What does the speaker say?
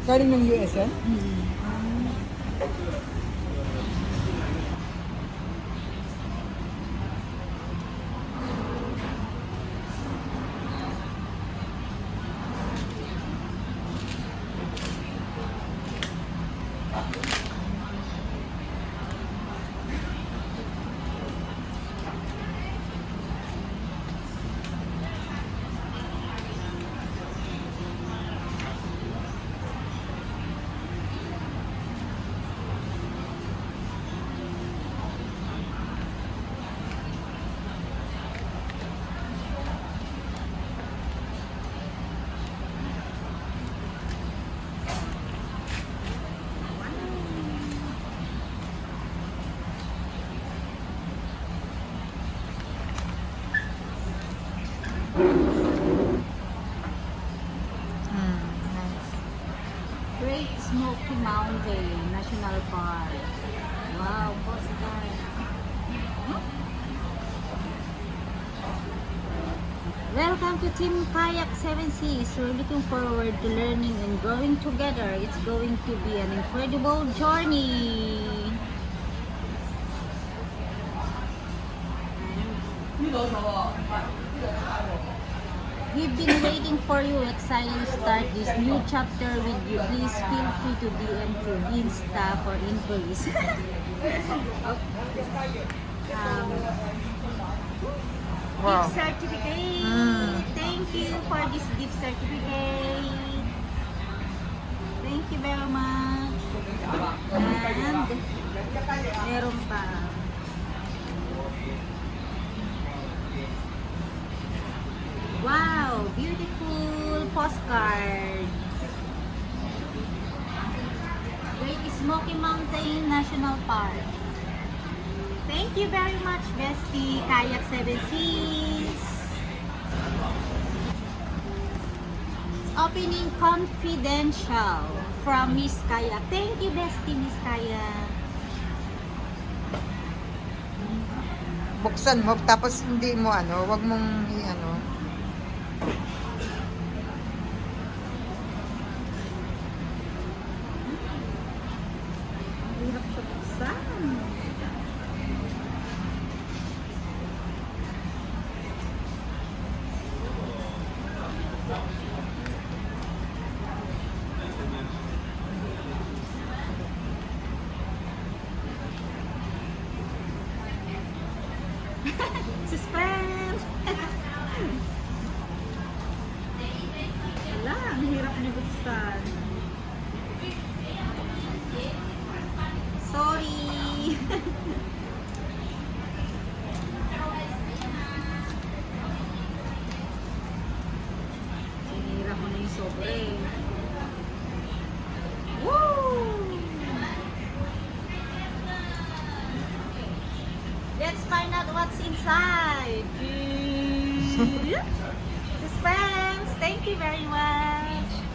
Galing ng US yan? Nice. Great Smoky Mountain National Park. Wow, postcard. Welcome to Team Kayak 7 Seas. We're looking forward to learning and growing together. It's going to be an incredible journey. We've been waiting for you, excited to start this new chapter with you. Please feel free to DM to Insta for inquiries. Wow. Gift certificate. Thank you for this gift certificate. Thank you very much. And meron pa. Wow, beautiful postcard. Great Smoky Mountain National Park. Thank you very much, Bestie Kayak 7 Seas. Opening confidential from Miss Kayak. Thank you, Bestie Miss Kayak. Buksan mo, tapos hindi mo wag mong Hirap siya buksan. Suspense! Wala, ang hirap niya buksan. Sorry! Sinira ko na yung sobre. Woo! Let's find out what's inside. Suspense! Thank you very much.